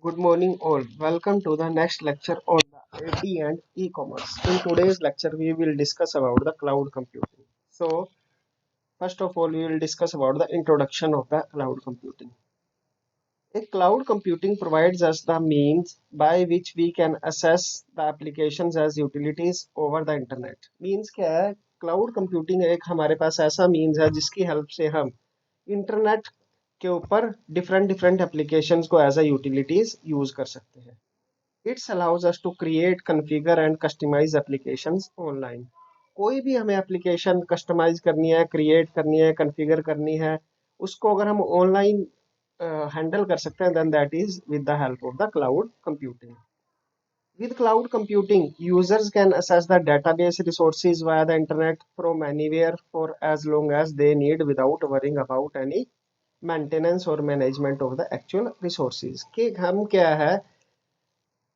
Good morning, all. Welcome to the next lecture on the IT and e-commerce. In today's lecture, we will discuss about the cloud computing. So, first of all, we will discuss about the introduction of the cloud computing. A cloud computing provides us the means by which we can access the applications as utilities over the internet. Means क्या है? Cloud computing एक हमारे पास ऐसा means है जिसकी help से हम internet के ऊपर डिफरेंट डिफरेंट एप्लीकेशंस को एज अ यूटिलिटीज यूज कर सकते हैं. It's allows us to create configure and customize applications online. कोई भी हमें एप्लीकेशन कस्टमाइज करनी है, क्रिएट करनी है, कॉन्फ़िगर करनी है, उसको अगर हम ऑनलाइन हैंडल कर सकते हैं, then that is with the help of the cloud computing. With cloud computing, users can access the database resources via the internet from anywhere for as long as they need without worrying about any maintenance और management of the actual resources. कि हम क्या है,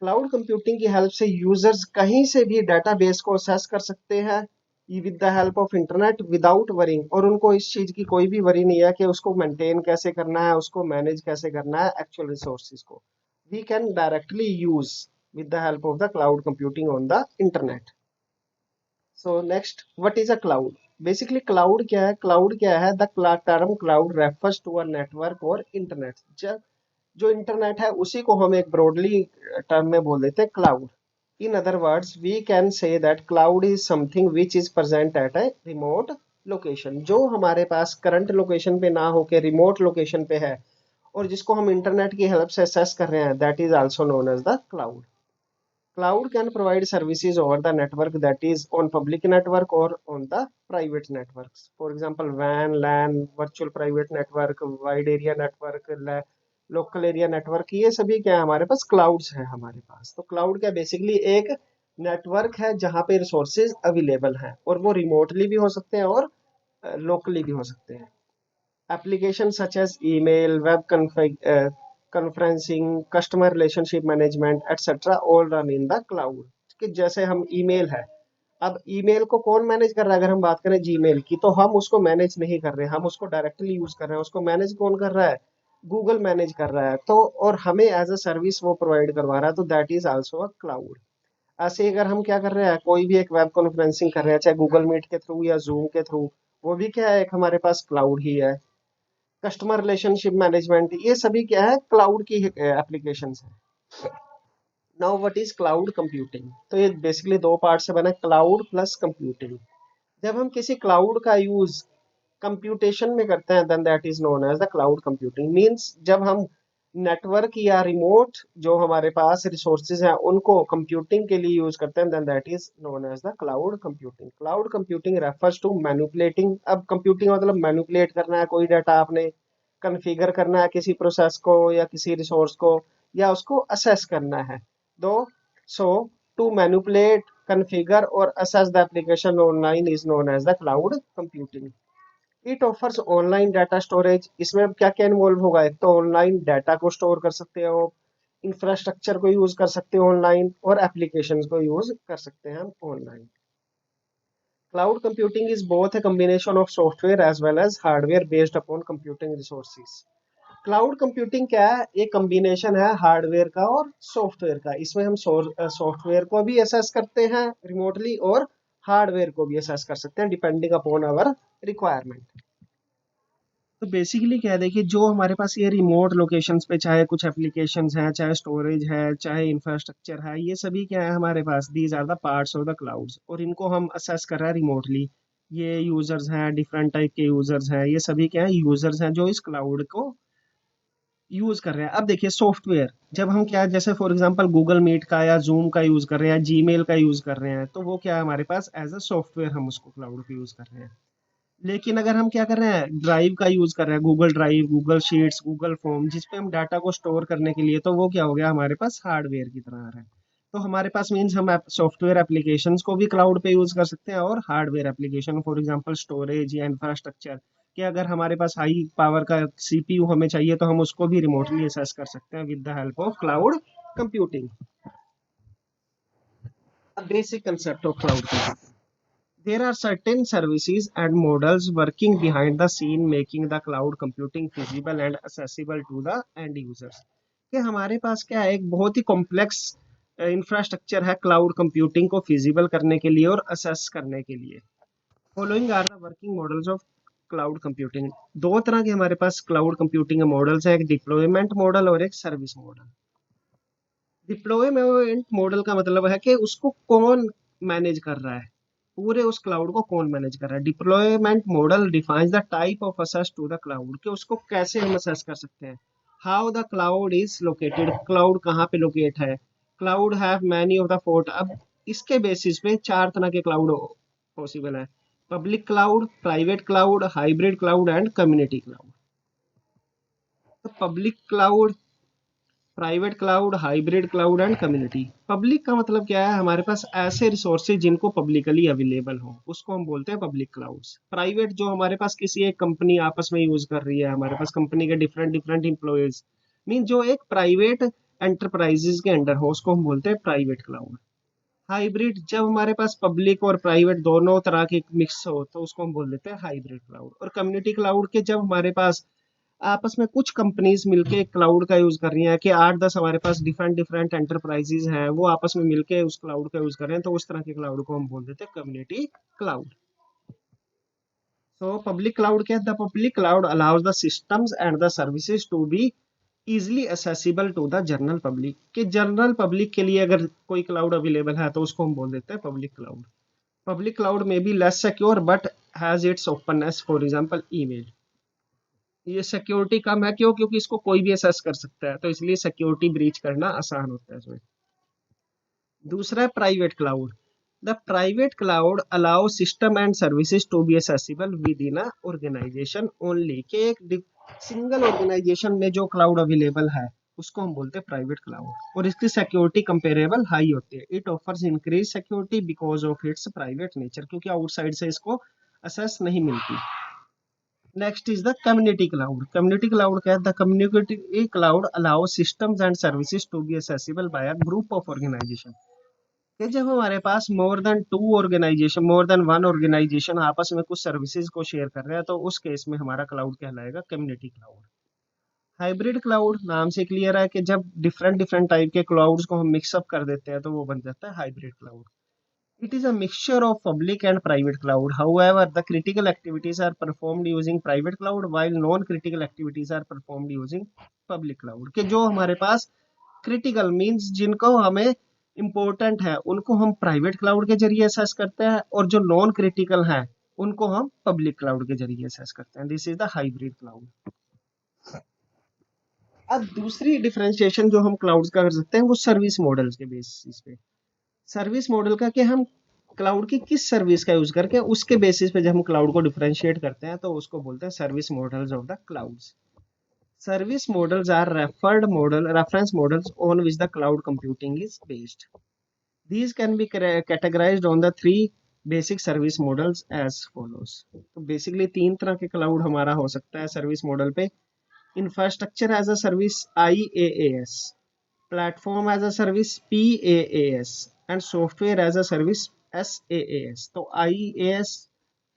cloud computing की help से users कहीं से भी डाटाबेस को एक्सेस कर सकते हैं with the help of internet without worrying. और उनको इस चीज की कोई भी वरी नहीं है कि उसको मेंटेन कैसे करना है, उसको मैनेज कैसे करना है एक्चुअल रिसोर्सेज को. We can directly use with the help of the cloud computing on the internet. So next, what is a cloud? Basically cloud क्या है? The term cloud refers to a network or internet. जो internet है उसी को हम एक broadly term में बोल देते हैं cloud. In other words we can say that cloud is something which is present at a remote location. जो हमारे पास करंट लोकेशन पे ना होके रिमोट लोकेशन पे है और जिसको हम इंटरनेट की हेल्प से एक्सेस कर रहे हैं, that is also known as the cloud. Cloud can provide services over the network, that is on public network or on the private networks. For example, WAN, LAN, virtual private network, wide area network, local area network, ये सभी क्या है हमारे पास clouds है हमारे पास. तो cloud क्या basically एक नेटवर्क है जहाँ पे रिसोर्सेज अवेलेबल हैं और वो रिमोटली भी हो सकते हैं और लोकली भी हो सकते हैं. Applications such as email, conferencing, customer relationship management, etc. all run in the cloud. कि जैसे हम ईमेल है, अब ईमेल को कौन मैनेज कर रहा है? अगर हम बात करें जीमेल की, तो हम उसको मैनेज नहीं कर रहे, हम उसको डायरेक्टली यूज कर रहे हैं. उसको मैनेज कौन कर रहा है? गूगल मैनेज कर रहा है. तो और हमें एज अ सर्विस वो प्रोवाइड करवा रहा है, तो that is also a cloud. ऐसे अगर हम क्या कर रहे हैं, कोई भी एक वेब कॉन्फ्रेंसिंग कर रहे हैं, चाहे गूगल मीट के थ्रू या जूम के थ्रू, वो भी क्या है, एक हमारे पास क्लाउड ही है. कस्टमर रिलेशनशिप मैनेजमेंट, ये सभी क्या है, क्लाउड की एप्लीकेशंस है. Now what is cloud computing? तो ये बेसिकली दो पार्ट से बना, क्लाउड प्लस कंप्यूटिंग. जब हम किसी क्लाउड का यूज कंप्यूटेशन में करते हैं, then that is known as the cloud computing. Means जब हम नेटवर्क या रिमोट जो हमारे पास रिसोर्सेज हैं उनको कंप्यूटिंग के लिए यूज करते हैं, then that is known as the cloud computing. Cloud computing refers to manipulating. अब कंप्यूटिंग मतलब मैनिपुलेट करना है, कोई डाटा आपने कॉन्फ़िगर करना है किसी प्रोसेस को या किसी रिसोर्स को, या उसको असेस करना है. दो, सो टू मैनिपुलेट, कॉन्फ़िगर और access the application online is known as the cloud computing. It offers online data storage. इसमें क्या क्या इन्वॉल्व होगा? एक तो ऑनलाइन डाटा को स्टोर कर सकते हो, इंफ्रास्ट्रक्चर को यूज कर सकते हो ऑनलाइन, और एप्लीकेशंस को यूज कर सकते हैं हम online. Cloud computing is both A combination of software as well as hardware based upon computing resources. Cloud computing क्या है? एक कॉम्बिनेशन है हार्डवेयर का और सॉफ्टवेयर का. इसमें हम सॉफ्टवेयर को भी असेस करते हैं रिमोटली और हार्डवेयर को भी असेस कर सकते हैं डिपेंडिंग अपॉन आवर रिक्वायरमेंट. तो बेसिकली क्या है, देखिए जो हमारे पास ये रिमोट लोकेशंस पे चाहे कुछ एप्लीकेशंस हैं, चाहे स्टोरेज है, चाहे इंफ्रास्ट्रक्चर है, ये सभी क्या है हमारे पास, these are the parts of the clouds, और इनको हम असेस कर रहे हैं रिमोटली. ये यूजर्स हैं, डिफरेंट टाइप के यूजर्स हैं, ये सभी क्या है, यूजर्स हैं जो इस क्लाउड को यूज कर रहे हैं. अब देखिए सॉफ्टवेयर, जब हम क्या, जैसे फॉर एग्जांपल गूगल मीट का या जूम का यूज कर रहे हैं, जीमेल का यूज कर रहे हैं, तो वो क्या है हमारे पास एज अ सॉफ्टवेयर, हम उसको क्लाउड पे यूज कर रहे हैं. लेकिन अगर हम क्या कर रहे हैं, ड्राइव का यूज कर रहे हैं, Google drive, Google sheets, Google form, जिसपे हम डाटा को स्टोर करने के लिए, तो वो क्या हो गया हमारे पास हार्डवेयर की तरह आ रहा है. तो हमारे पास मीन्स हम सॉफ्टवेयर एप्लीकेशंस को भी क्लाउड पे यूज कर सकते हैं और hardware application, for example storage या इंफ्रास्ट्रक्चर, कि अगर हमारे पास हाई पावर का सीपीयू हमें चाहिए तो हम उसको भी रिमोटली एक्सेस कर सकते हैं with the help of cloud computing. Basic concept of cloud computing. There are certain services and models working behind the scene making the cloud computing feasible and accessible to the end users. कि हमारे पास क्या है, एक बहुत ही complex infrastructure है cloud computing को feasible करने के लिए और असेस करने के लिए। Following are the working models of cloud computing. दो तरह के हमारे पास क्लाउड कंप्यूटिंग के मॉडल्स हैं, एक डिप्लॉयमेंट मॉडल और एक सर्विस मॉडल। डिप्लॉयमेंट मॉडल का मतलब है कि उसको कौन मैनेज कर रहा है, पूरे उस क्लाउड को कौन मैनेज कर रहा है। Deployment model defines the type of access to the cloud, कि उसको कैसे हम असेस कर सकते हैं। How the cloud is located, cloud कहाँ पे लोकेट है। Cloud have many of the fort. अब इसके बेसिस पे चार तरह के क्लाउड पॉसिबल है: public cloud, private cloud, hybrid cloud and community cloud. तो public cloud, private cloud, hybrid cloud and community. Public का मतलब क्या है, हमारे पास ऐसे रिसोर्सेज जिनको पब्लिकली अवेलेबल हो उसको हम बोलते हैं पब्लिक क्लाउड्स। प्राइवेट जो हमारे पास किसी एक कंपनी आपस में यूज कर रही है, हमारे पास कंपनी के डिफरेंट डिफरेंट एम्प्लॉयज, मीन जो एक प्राइवेट एंटरप्राइजेज के अंडर हो उसको हम बोलते हैं प्राइवेट क्लाउड। हाइब्रिड, जब हमारे पास पब्लिक और प्राइवेट दोनों तरह के मिक्स हो तो उसको हम बोल देते हैं हाइब्रिड क्लाउड। और कम्युनिटी क्लाउड के जब हमारे पास आपस में कुछ कंपनीज मिलके क्लाउड का यूज कर रही हैं, कि 8-10 हमारे पास डिफरेंट डिफरेंट एंटरप्राइजेज हैं, वो आपस में मिलके उस क्लाउड का यूज कर रहे हैं, तो उस तरह के क्लाउड को हम बोल देते हैं community cloud. So public cloud क्या है, the public cloud allows the systems and the services to be easily accessible to the general public, कि जनरल पब्लिक के लिए अगर कोई क्लाउड अवेलेबल है तो उसको हम बोल देते हैं पब्लिक क्लाउड। पब्लिक क्लाउड में be less secure but has its openness, for example email. ये सिक्योरिटी कम है, क्यों? क्योंकि इसको कोई भी असेस कर सकता है, तो इसलिए सिक्योरिटी ब्रीच करना आसान होता है इसमें। दूसरा है private cloud. The private cloud allow system and services to be accessible within a organization only, के एक सिंगल ऑर्गेनाइजेशन में जो क्लाउड अवेलेबल है उसको हम बोलते हैं प्राइवेट क्लाउड, और इसकी सिक्योरिटी कंपेरेबल हाई होती है। It offers increase security because of its private nature, क्योंकि आउटसाइड से इसको असेस नहीं मिलती। Next is the community cloud. Community cloud क्या है, the community cloud allow systems and services to be accessible by a group of organization, कि जब हमारे पास मोर देन वन ऑर्गेनाइजेशन आपस में कुछ सर्विसेज को शेयर कर रहे हैं, तो उस केस में हमारा क्लाउड कहलाएगा कम्युनिटी क्लाउड। हाइब्रिड क्लाउड नाम से क्लियर है कि जब डिफरेंट डिफरेंट टाइप के क्लाउड्स को हम मिक्सअप कर देते हैं तो वो बन जाता है hybrid cloud. It is a mixture of public and private cloud. However, the critical activities are performed using private cloud while non-critical activities are performed using public cloud. कि जो हमारे पास critical means जिनको हमें important है उनको हम private cloud के जरिए assess करते हैं, और जो non critical है उनको हम public cloud के जरिए assess करते हैं। This is the hybrid cloud. अब दूसरी डिफरेंशिएशन जो हम क्लाउड्स का कर सकते हैं वो सर्विस मॉडल्स के बेसिस पे। सर्विस मॉडल का कि हम क्लाउड की किस सर्विस का यूज करके उसके बेसिस पे जब हम क्लाउड को डिफरेंशिएट करते हैं तो उसको बोलते हैं service models of the clouds. Service models are reference models on which the cloud computing is based. These can be categorized on the three basic service models as follows. तो basically तीन तरह के क्लाउड हमारा हो सकता है service model पे: infrastructure as a service IaaS, platform as a service PaaS and software as a service SaaS। तो IaaS,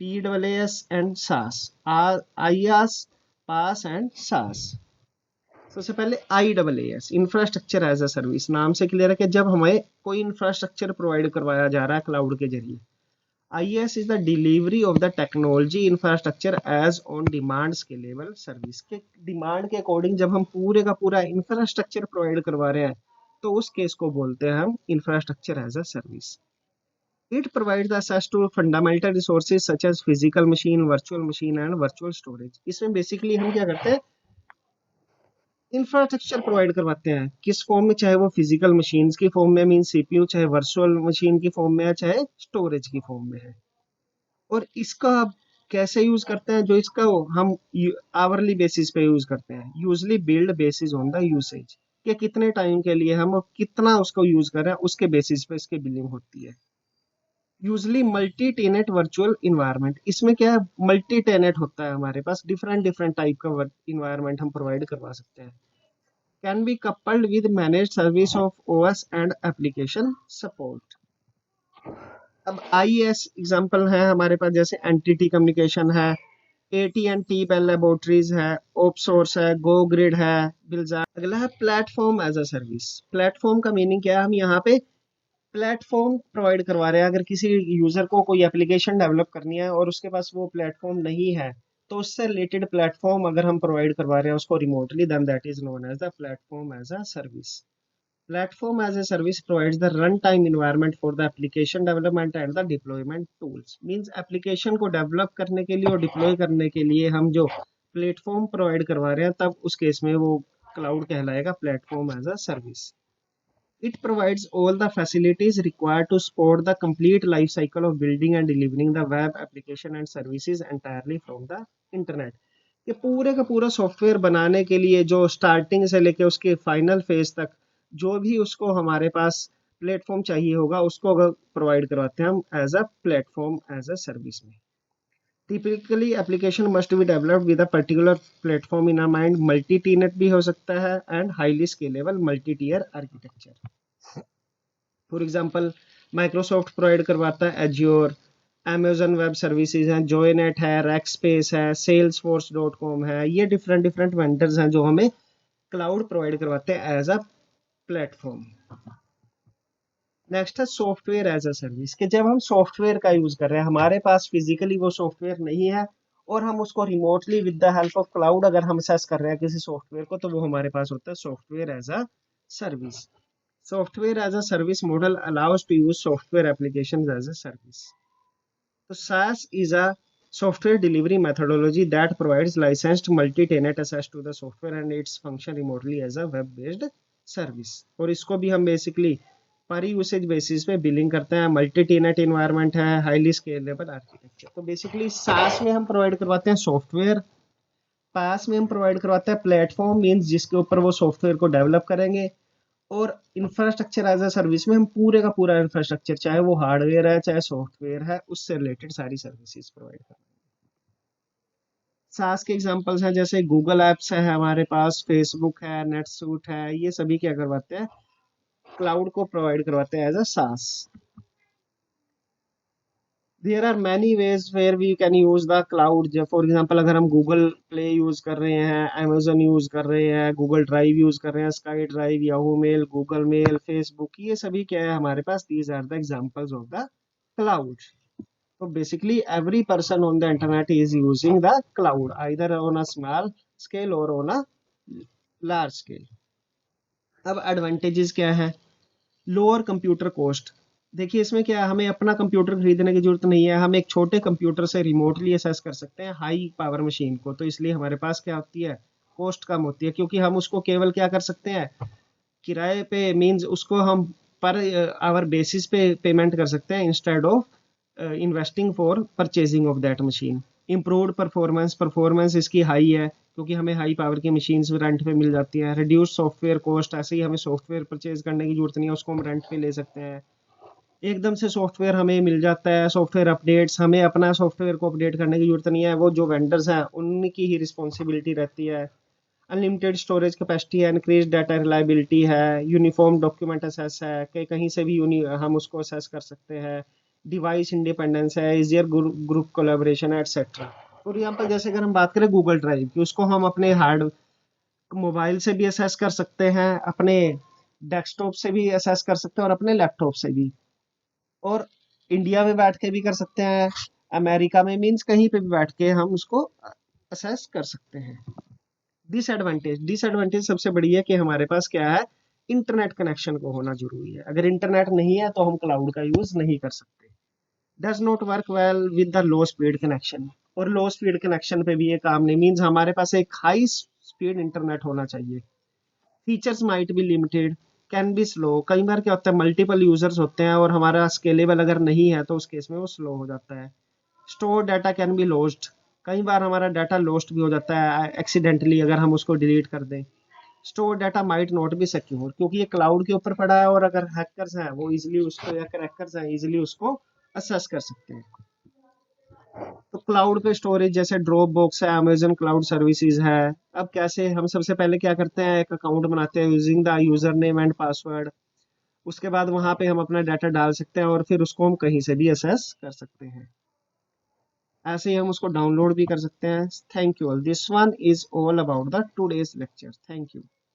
PaaS and SaaS, IaaS, PaaS and SaaS। सबसे पहले IaaS, infrastructure as a service. नाम से clear है कि जब हमें कोई इंफ्रास्ट्रक्चर प्रोवाइड करवाया जा रहा है क्लाउड के जरिए। IaaS is the delivery of the technology infrastructure as on demand scalable service, के डिमांड के अकॉर्डिंग जब हम पूरे का पूरा इंफ्रास्ट्रक्चर प्रोवाइड करवा रहे हैं तो उस केस को बोलते हैं हम infrastructure as a service. It provides access to fundamental resources such as physical machine, virtual machine and virtual storage. इसमें बेसिकली हम क्या करते हैं, इंफ्रास्ट्रक्चर प्रोवाइड करवाते हैं किस फॉर्म में, चाहे वो फिजिकल मशीन्स की फॉर्म में मीन CPU, चाहे वर्चुअल मशीन की फॉर्म में है, चाहे स्टोरेज की फॉर्म में है। और इसका आप कैसे यूज करते हैं, जो इसका हम आवरली बेसिस पे यूज करते हैं, usually build basis on the usage, कि कितने टाइम के लिए हम कितना उसको यूज कर रहे हैं उसके बेसिस पे इसकी बिलिंग होती है। Usually multi Tenet virtual environment, इसमें क्या है, मल्टी टेनेट होता है हमारे पास, डिफरेंट डिफरेंट टाइप का इन्वायरमेंट हम प्रोवाइड करवा सकते हैं। Can be coupled with manage service of OS and application support. अब IaaS एग्जांपल है हमारे पास, जैसे एंटिटी कम्युनिकेशन है, AT&T बेल लेबोरेटरीज है, ओप सोर्स है, गो ग्रिड है, बिल्जा। अगला है platform as a service. Platform का मीनिंग क्या है, हम यहाँ पे प्लेटफॉर्म प्रोवाइड करवा रहे हैं। अगर किसी यूजर को कोई एप्लीकेशन डेवलप करनी है और उसके पास वो प्लेटफॉर्म नहीं है, तो उससे रिलेटेड प्लेटफॉर्म अगर हम प्रोवाइड करवा रहे हैं उसको remotely, then that is known as the platform as a service. Platform as a service provides the runtime environment for the application development and the deployment tools. Means application को develop करने के लिए और deploy करने के लिए हम जो platform provide करवा रहे हैं, तब उस केस में वो cloud कहलाएगा platform as a service. It provides all the facilities required to support the complete life cycle of building and delivering the web application and services entirely from the internet. ये पूरे का पूरा software बनाने के लिए जो starting से लेके उसके फाइनल फेज तक जो भी उसको हमारे पास प्लेटफॉर्म चाहिए होगा, उसको अगर प्रोवाइड करवाते हैं हम as a platform as a service में। Typically application must be developed with a particular platform in a mind. Multi tenant भी हो सकता है and highly scalable multi tier architecture. For example Microsoft provide करवाता है एज्योर, अमेजन वेब सर्विसेज है, जोएनेट है, रैकस्पेस है, salesforce.com है। ये डिफरेंट डिफरेंट वेंडर्स हैं जो हमें क्लाउड प्रोवाइड करवाते हैं एज अ प्लेटफॉर्म। नेक्स्ट है सॉफ्टवेयर एज अ सर्विस, कि जब हम सॉफ्टवेयर का यूज कर रहे हैं, हमारे पास फिजिकली वो सॉफ्टवेयर नहीं है और हम उसको remotely with the help of cloud अगर हम असेस कर रहे हैं किसी सॉफ्टवेयर को, तो वो हमारे पास होता है software as a service. Software as a service model allows to use software applications as a service. तो SaaS is a software delivery methodology that provides licensed multi-tenant access to the software and its function remotely as a web-based service। और इसको भी हम basically पर usage basis पे billing करते हैं। Multi tenant environment है, हाईली स्केलेबल आर्किटेक्चर। तो बेसिकली SaaS में हम प्रोवाइड करवाते हैं सॉफ्टवेयर, पास में हम प्रोवाइड करवाते हैं प्लेटफॉर्म, मीन्स जिसके ऊपर वो सॉफ्टवेयर को डेवलप करेंगे। और इंफ्रास्ट्रक्चर एज अ सर्विस में हम पूरे का पूरा इंफ्रास्ट्रक्चर, चाहे वो हार्डवेयर है चाहे सॉफ्टवेयर है, उससे रिलेटेड सारी सर्विसेज प्रोवाइड करते हैं। सास के एग्जांपल्स हैं जैसे गूगल एप्स है हमारे पास, फेसबुक है, नेटसूट है, ये सभी क्या करवाते हैं, क्लाउड को प्रोवाइड करवाते हैं as a SaaS. There are many ways where we can use the cloud. For example अगर हम गूगल प्ले यूज कर रहे हैं, अमेजन यूज कर रहे हैं, गूगल ड्राइव यूज कर रहे हैं, sky drive, Yahoo mail, Google mail, Facebook, ये सभी क्या है हमारे पास, these are the examples of the cloud. So basically every person on the internet is using the cloud either on a small scale or on a large scale। अब advantages क्या है, lower computer cost. देखिए इसमें क्या है, हमें अपना computer खरीदने की जरूरत नहीं है, हम एक छोटे कंप्यूटर से रिमोटली असेस कर सकते हैं हाई पावर मशीन को। तो इसलिए हमारे पास क्या होती है, कॉस्ट कम होती है, क्योंकि हम उसको केवल क्या कर सकते हैं, किराए पे, मींस उसको हम पर आवर बेसिस पे पेमेंट कर सकते हैं instead of investing for purchasing of that machine. Improved performance, performance इसकी हाई है क्योंकि हमें हाई पावर की मशीन्स रेंट पे मिल जाती हैं। रिड्यूस सॉफ्टवेयर कॉस्ट, ऐसे ही हमें सॉफ्टवेयर परचेज करने की जरूरत नहीं है, उसको हम रेंट पे ले सकते हैं। एकदम से सॉफ्टवेयर हमें मिल जाता है। सॉफ्टवेयर अपडेट्स, हमें अपना सॉफ्टवेयर को अपडेट करने की जरूरत नहीं है, वो जो वेंडर्स हैं उनकी ही रिस्पॉन्सिबिलिटी रहती है। अनलिमिटेड स्टोरेज कैपेसिटी है, इंक्रीज डाटा रिलायबिलिटी है, यूनिफॉर्म डॉक्यूमेंट असेस है कि कहीं से भी हम उसको असेस कर सकते हैं। डिवाइस इंडिपेंडेंस है, इजियर ग्रुप कोलेबोरेशन है, एटसेट्रा। फॉर एग्जांपल जैसे अगर हम बात करें गूगल ड्राइव की, उसको हम अपने हार्ड मोबाइल से भी असेस कर सकते हैं, अपने डेस्कटॉप से भी असेस कर सकते हैं और अपने लैपटॉप से भी, और इंडिया में बैठ के भी कर सकते हैं, अमेरिका में, मीन्स कहीं पे भी बैठ के हम उसको असेस कर सकते हैं। डिसएडवांटेज, डिसएडवांटेज सबसे बड़ी है कि हमारे पास क्या है, इंटरनेट कनेक्शन को होना जरूरी है। अगर इंटरनेट नहीं है तो हम क्लाउड का यूज नहीं कर सकते। Does not work well with the low speed connection, और लो स्पीड कनेक्शन पे भी ये काम नहीं, मीन्स हमारे पास एक हाई स्पीड इंटरनेट होना चाहिए। Features might be limited, can be slow. कई बार क्या होता है, मल्टीपल यूजर्स होते हैं और हमारा स्केलेबल अगर नहीं है तो उस केस में वो स्लो हो जाता है। Store data can be lost, कई बार हमारा डाटा लॉस्ट भी हो जाता है एक्सीडेंटली अगर हम उसको डिलीट कर दें। Store data might not be secure, क्योंकि ये क्लाउड के ऊपर पड़ा है और अगर हैकर्स हैं वो इजीली उसको, या क्रैकर्स हैं इजीली उसको असेस कर सकते हैं। तो क्लाउड पे स्टोरेज जैसे ड्रॉप बॉक्स है, अमेजन क्लाउड सर्विसेज है। अब कैसे, हम सबसे पहले क्या करते हैं, एक अकाउंट बनाते हैं using the user name and password. उसके बाद वहां पे हम अपना डाटा डाल सकते हैं और फिर उसको हम कहीं से भी असेस कर सकते हैं। ऐसे ही हम उसको डाउनलोड भी कर सकते हैं। Thank you all, this one is all about the today's lecture. Thank you.